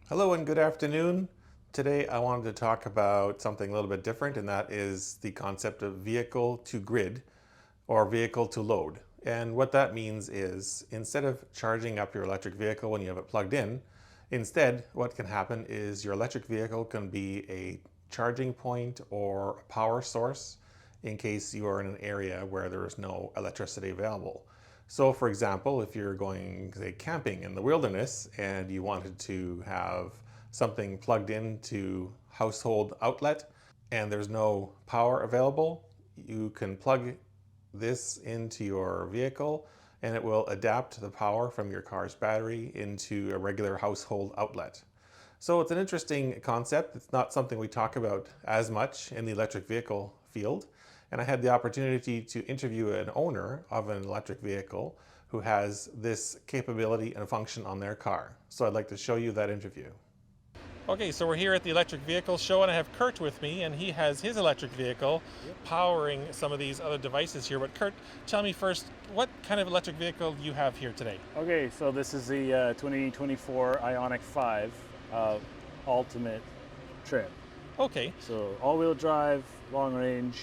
Hello and good afternoon. Today I wanted to talk about something a little bit different, and that is the concept of vehicle to grid or vehicle to load. And what that means is instead of charging up your electric vehicle when you have it plugged in, instead what can happen is your electric vehicle can be a charging point or a power source in case you are in an area where there is no electricity available. So for example, if you're going, say, camping in the wilderness and you wanted to have something plugged into household outlet and there's no power available, you can plug this into your vehicle and it will adapt the power from your car's battery into a regular household outlet. So it's an interesting concept. It's not something we talk about as much in the electric vehicle field. And I had the opportunity to interview an owner of an electric vehicle who has this capability and function on their car. So I'd like to show you that interview. Okay, so we're here at the electric vehicle show and I have Kurt with me and he has his electric vehicle powering some of these other devices here. But Kurt, tell me first, what kind of electric vehicle do you have here today? Okay, so this is the 2024 Ioniq 5 Ultimate trim. Okay. So all-wheel drive, long range.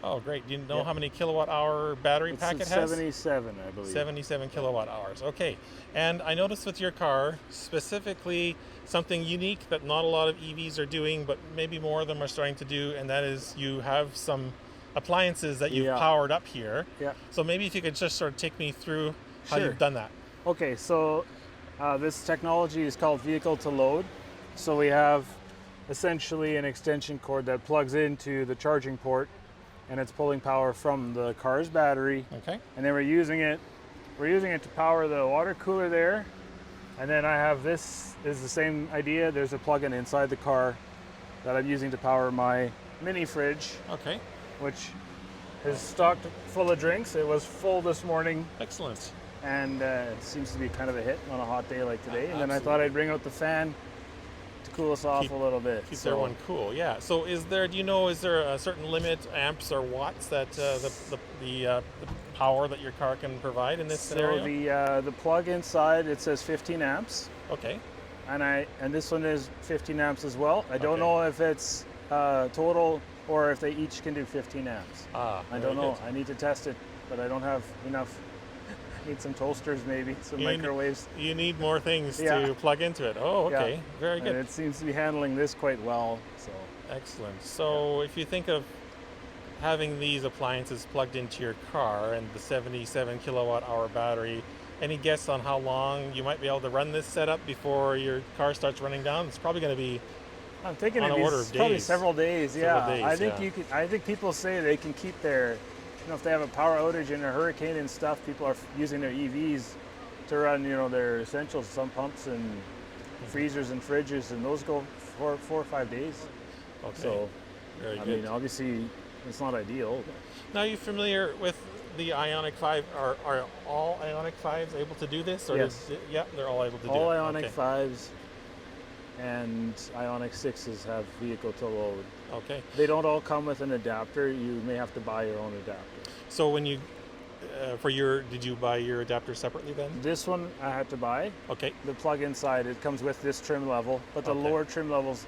Oh, great. Do you know how many kilowatt hour battery pack it has? 77, I believe. 77 kilowatt hours. Okay. And I noticed with your car, specifically something unique that not a lot of EVs are doing, but maybe more of them are starting to do, and that is you have some appliances that you've powered up here. Yeah. So maybe if you could just sort of take me through how you've done that. Okay, so this technology is called vehicle to load. So we have essentially an extension cord that plugs into the charging port and it's pulling power from the car's battery. Okay. And then we're using it to power the water cooler there. And then I have this is the same idea. There's a plug-in inside the car that I'm using to power my mini fridge. Okay. Which is stocked full of drinks. It was full this morning. Excellent. And it seems to be kind of a hit on a hot day like today. And then I thought I'd bring out the fan to cool us off a little bit. Keep everyone cool, yeah. So is there a certain limit, amps or watts, that the power that your car can provide in this scenario? So the plug inside, it says 15 amps. Okay. And this one is 15 amps as well. I don't know if it's total or if they each can do 15 amps. I don't know. I need to test it, but I don't have enough. Need some toasters, maybe some microwaves. You need more things to plug into it. Oh, okay, very good. And it seems to be handling this quite well. So excellent. So if you think of having these appliances plugged into your car and the 77 kilowatt hour battery, any guess on how long you might be able to run this setup before your car starts running down? It's probably going to be I'm thinking on of the order of days. Probably several days. Several days, I think you can. I think people say they can keep their. If they have a power outage and a hurricane and stuff, people are using their EVs to run, their essentials, some pumps and freezers and fridges, and those go for 4 or 5 days. Okay. So, very good. I mean, obviously, it's not ideal. Now, are you familiar with the Ioniq 5? Are all Ioniq 5s able to do this? Or yes. They're all able to do it. All Ioniq 5s and Ioniq 6s have vehicle to load. Okay. They don't all come with an adapter. You may have to buy your own adapter. So when you, did you buy your adapter separately then? This one I had to buy. Okay. The plug inside, it comes with this trim level, but the lower trim levels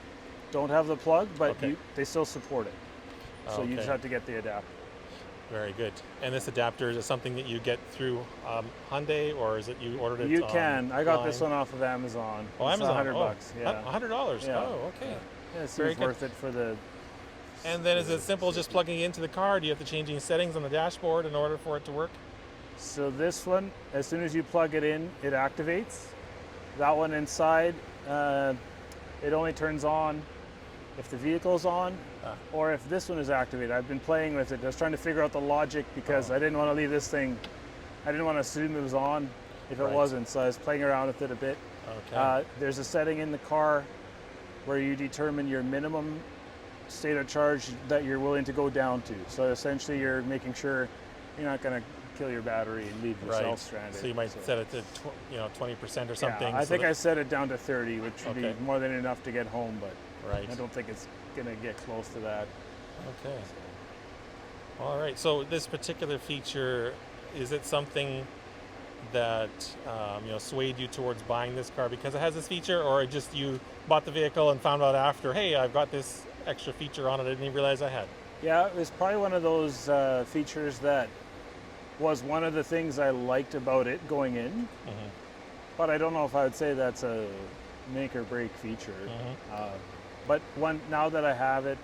don't have the plug, but they still support it. So you just have to get the adapter. Very good. And this adapter, is it something that you get through Hyundai, or is it you ordered it? You can. I got this one off of Amazon. Oh, Amazon. $100. Yeah. $100. Yeah. Oh, okay. Yeah, it seems worth it for the. And then is it simple as just plugging into the car? Do you have to change any settings on the dashboard in order for it to work? So this one, as soon as you plug it in, it activates. That one inside, it only turns on if the vehicle's on or if this one is activated. I've been playing with it. I was trying to figure out the logic because I didn't want to leave this thing, I didn't want to assume it was on if it wasn't. So I was playing around with it a bit. Okay. There's a setting in the car where you determine your minimum state of charge that you're willing to go down to. So essentially you're making sure you're not going to kill your battery and leave yourself stranded. So you might set it to 20% or something. Yeah, I think I set it down to 30, which would be more than enough to get home, but I don't think it's going to get close to that. Okay. All right. So this particular feature, is it something that swayed you towards buying this car because it has this feature, or just you bought the vehicle and found out after, hey, I've got this extra feature on it I didn't even realize I had? Yeah, it was probably one of those features that was one of the things I liked about it going in, but I don't know if I would say that's a make or break feature. But now that I have it,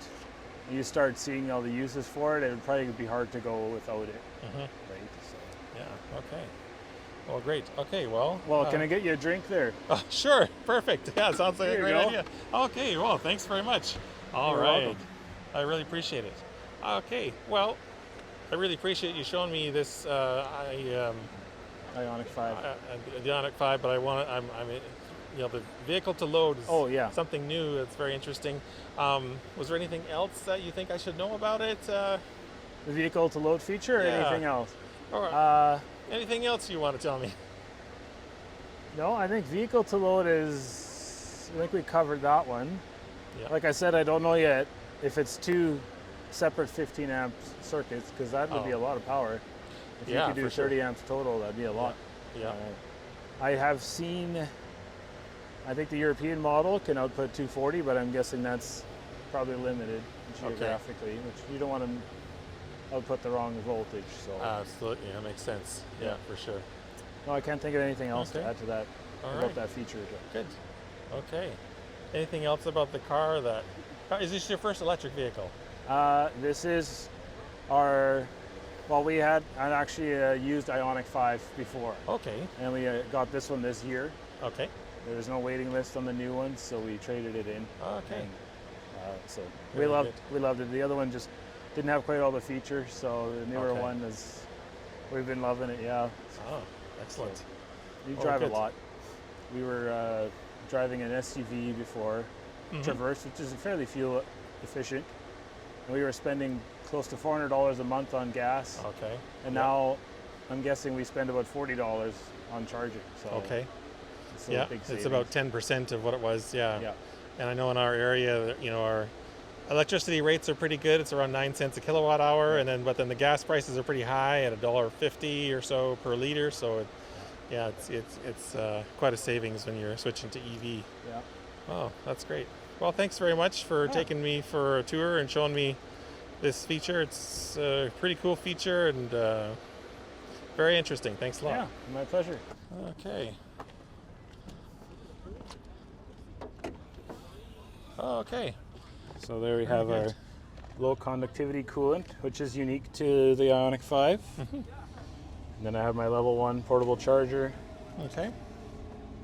you start seeing all the uses for it, it would probably be hard to go without it. Right? So. Yeah, okay. Well, great. Okay, well. Well, can I get you a drink there? Sure, perfect. Yeah, sounds like a great go. idea. Okay, well, thanks very much. All You're right. welcome. I really appreciate it. Okay, well, I really appreciate you showing me this Ioniq 5. the Ioniq 5, but the vehicle to load is Yeah. something new. It's very interesting. Was there anything else that you think I should know about it? The vehicle to load feature or Yeah. anything else? Or anything else you want to tell me? No, I think vehicle to load I think we covered that one. Yeah. Like I said, I don't know yet if it's 2 separate 15 amp circuits, because that would be a lot of power. If you could do 30 amps total, that'd be a lot. Yeah. I have seen, I think the European model can output 240, but I'm guessing that's probably limited geographically, which you don't want to output the wrong voltage. So Absolutely, that makes sense. Yeah, for sure. no, I can't think of anything else to add to that about right. that feature. Good. Okay. Anything else about the car that? Is this your first electric vehicle? This is our. Well, we had actually used Ioniq 5 before. Okay. And we got this one this year. Okay. There was no waiting list on the new one, so we traded it in. Okay. And, so Very we loved it. The other one just didn't have quite all the features, so the newer Okay. one we've been loving it. Yeah. Oh, excellent. So we drive good. a lot. We were driving an SUV before, Traverse, which is fairly fuel efficient, and we were spending close to $400 a month on gas. Okay. And now I'm guessing we spend about $40 on charging. So Okay. it's a Yeah, big it's savings. about 10% of what it was. Yeah. Yeah. And I know in our area, our electricity rates are pretty good. It's around 9 cents a kilowatt hour, but then the gas prices are pretty high at $1.50 or so per liter. So, it's quite a savings when you're switching to EV. Yeah. Oh, that's great. Well, thanks very much for taking me for a tour and showing me this feature. It's a pretty cool feature and very interesting. Thanks a lot. Yeah, my pleasure. Okay. Okay. So there we Very have good. our low conductivity coolant, which is unique to the Ioniq 5. And then I have my level 1 portable charger. Okay.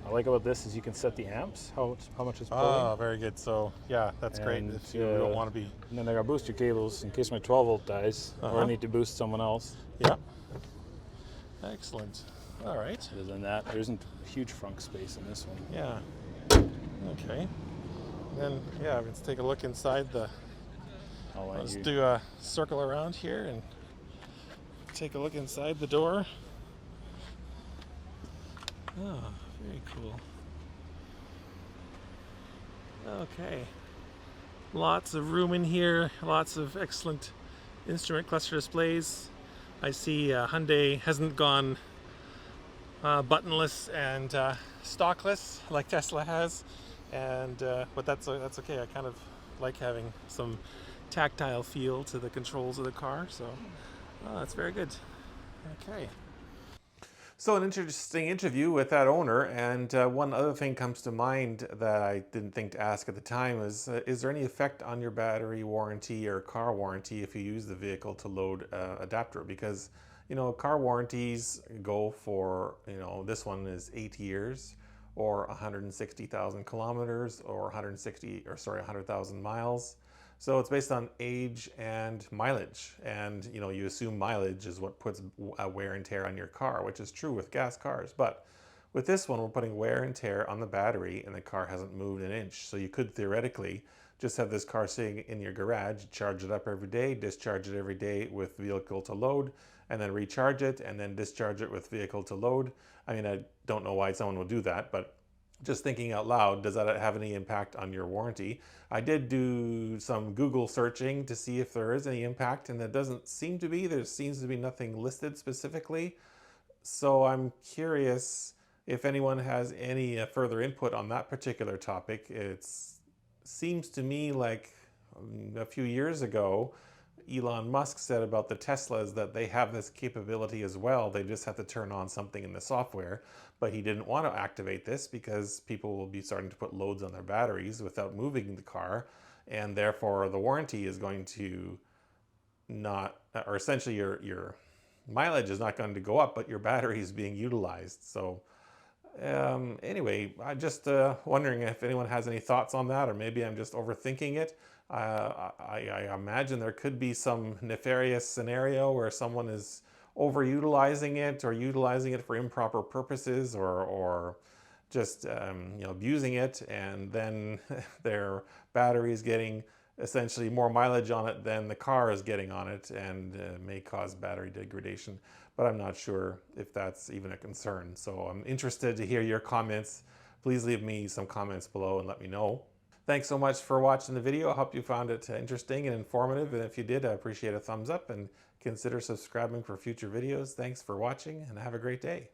I like about this is you can set the amps, how much it's pulling. Oh, very good. So, yeah, that's great. And, If you don't want to be. And then I got booster cables in case my 12 volt dies or I need to boost someone else. Yeah. Excellent. All right. Other than that, there isn't huge frunk space in this one. Yeah. Okay. Then, let's take a look inside the. Let's do a circle around here and take a look inside the door. Oh, very cool. Okay. Lots of room in here, lots of excellent instrument cluster displays. I see Hyundai hasn't gone buttonless and stockless like Tesla has, but that's okay. I kind of like having some tactile feel to the controls of the car, so that's very good. Okay. So an interesting interview with that owner, and one other thing comes to mind that I didn't think to ask at the time is there any effect on your battery warranty or car warranty if you use the vehicle to load adapter? Because car warranties go for, this one is 8 years or 160,000 kilometers or 100,000 miles. So it's based on age and mileage, and you assume mileage is what puts a wear and tear on your car, which is true with gas cars. But with this one, we're putting wear and tear on the battery, and the car hasn't moved an inch. So you could theoretically just have this car sitting in your garage, charge it up every day, discharge it every day with vehicle to load, and then recharge it, and then discharge it with vehicle to load. I mean, I don't know why someone would do that, but just thinking out loud, does that have any impact on your warranty? I did do some Google searching to see if there is any impact, and there doesn't seem to be. There seems to be nothing listed specifically. So I'm curious if anyone has any further input on that particular topic. It seems to me like a few years ago, Elon Musk said about the Teslas that they have this capability as well. They just have to turn on something in the software. But he didn't want to activate this because people will be starting to put loads on their batteries without moving the car. And therefore, the warranty is going to not, or essentially your mileage is not going to go up, but your battery is being utilized. So anyway, I'm just wondering if anyone has any thoughts on that, or maybe I'm just overthinking it. I imagine there could be some nefarious scenario where someone is overutilizing it or utilizing it for improper purposes, or just abusing it, and then their battery is getting essentially more mileage on it than the car is getting on it, and may cause battery degradation. But I'm not sure if that's even a concern. So I'm interested to hear your comments. Please leave me some comments below and let me know. Thanks so much for watching the video. I hope you found it interesting and informative. And if you did, I appreciate a thumbs up, and consider subscribing for future videos. Thanks for watching, and have a great day.